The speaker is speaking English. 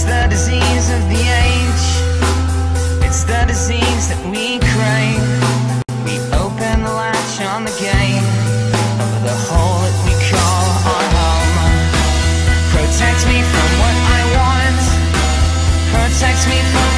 It's the disease of the age. It's the disease that we crave. We open the latch on the gate of the hole that we call our home. Protect me from what I want. Protect me from